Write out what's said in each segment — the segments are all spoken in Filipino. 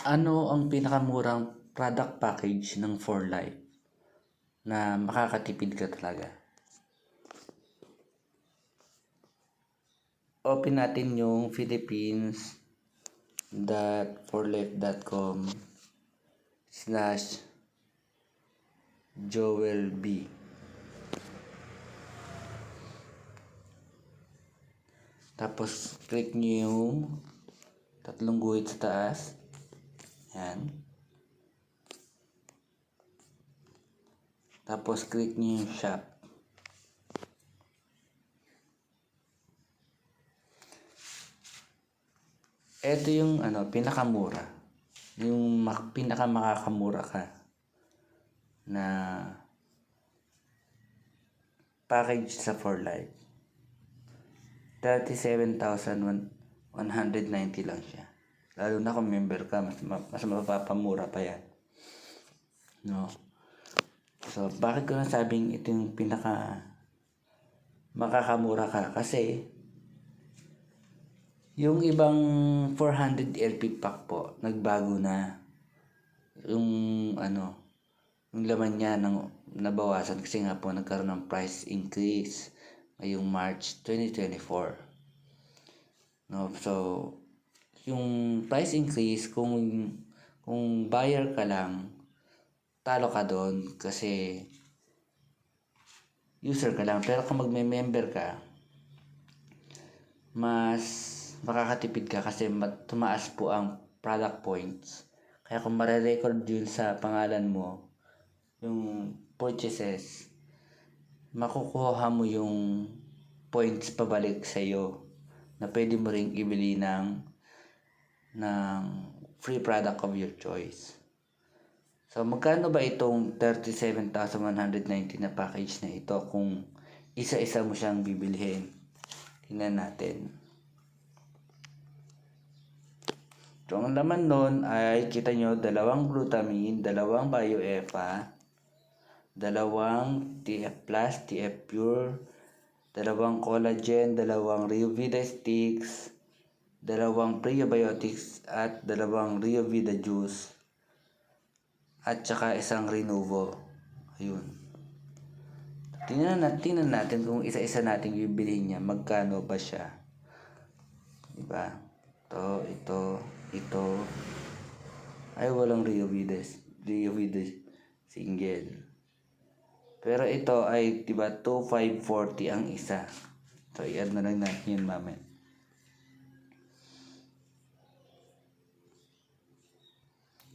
Ano ang pinakamurang product package ng For Life na makakatipid ka talaga? Open natin yung philippines.forlife.com/Joel B. Tapos click nyo yung tatlong guhit sa taas. Yan. Tapos click nyo yung shop. Ito yung pinakamura. Yung pinakamakakamura ka na package sa For Life. 37,190 lang siya. Lalo na kung member ka, mas mapapamura pa yan. No? So, bakit ko nasabing ito yung pinaka makakamura ka? Kasi, yung ibang 400 LP pack po, nagbago na. Yung yung laman niya nabawasan kasi nga po nagkaroon ng price increase ngayong March 2024. No, so yung price increase kung buyer ka lang, talo ka doon kasi user ka lang. Pero kung magme-member ka, mas makakatipid ka kasi tumaas po ang product points. Kaya kung mare-record yun sa pangalan mo, yung purchases, makukuha mo yung points pabalik sa iyo na pwede mo ring ibili ng free product of your choice. So, magkano ba itong 37,190 na package na ito kung isa-isa mo siyang bibilhin? Tingnan natin. So, ang laman nun ay, kita nyo, 2 glutamine, 2 bioefa, 2 TF Plus, TF Pure, 2 collagen, 2 Riovida Sticks, 2 prebiotics at 2 Riovida Juice, at saka 1 Renuvo. Ayun. Tingnan natin kung isa-isa natin bibilihin niya, magkano ba siya. Diba? Ito. Ay, walang Riovida single. Pero ito ay, diba, 2,540 ang isa. So, i-add na lang natin yun mamaya.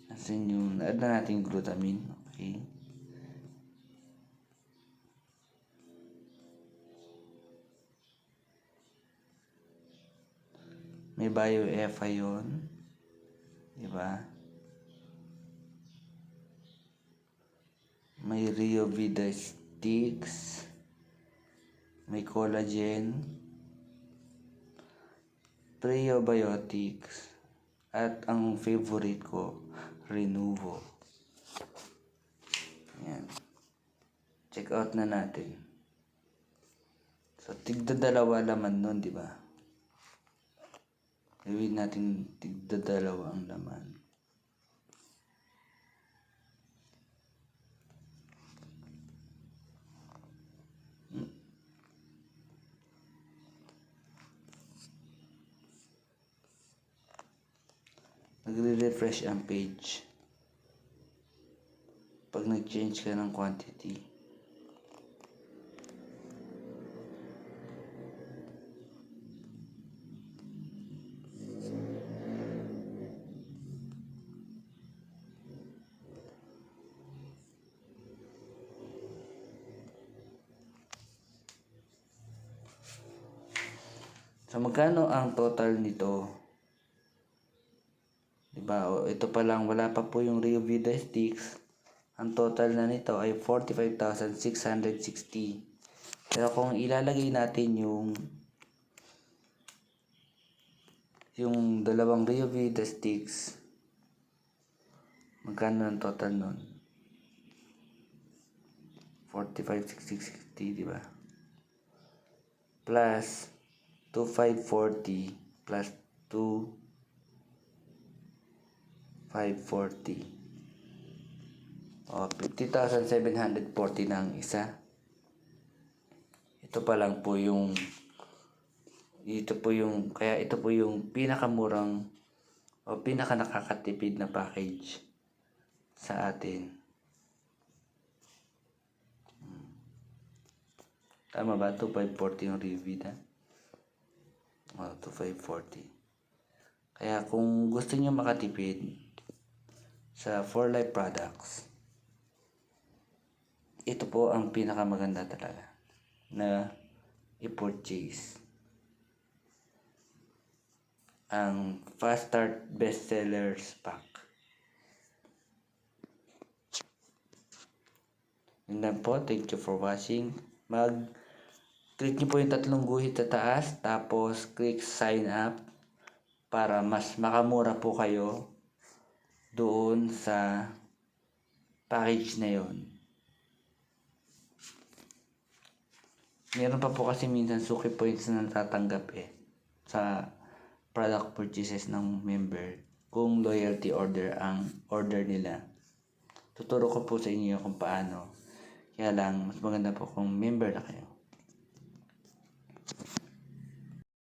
Asan yung, add na natin yung glutamine. Okay. May bioefa yun. Diba? May Riovida Sticks. May collagen. Prebiotics. At ang favorite ko, Renuvo. Ayan. Check out na natin. So, tigda-dalawa laman nun, di ba? Gawin natin tigda-dalawa ang laman. Nagre-refresh ang page pag nag-change ka ng quantity. So, magkano ang total nito? Diba? O, ito pa lang, wala pa po yung Riovida Sticks. Ang total na nito ay 45,660. Pero kung ilalagay natin yung 2 Riovida Sticks, magkano ang total nun? 45,660, diba? Plus 2,540 plus 2 540. O, 50,740 na ang isa. Ito pa lang po yung kaya ito po yung pinakamurang o pinaka nakakatipid na package sa atin. Tama ba? 2,540 yung review na? O, 2,540. Kaya kung gusto niyo makatipid sa 4Life products, ito po ang pinakamaganda talaga na i-purchase. Ang Fast Start Bestsellers Pack. Yun lang po. Thank you for watching. Click nyo po yung tatlong guhit sa taas, tapos click sign up para mas makamura po kayo doon sa package na yon. Meron pa po kasi minsan suki points na natatanggap sa product purchases ng member kung loyalty order ang order nila. Tuturo ko po sa inyo kung paano. Kaya lang, mas maganda po kung member na kayo.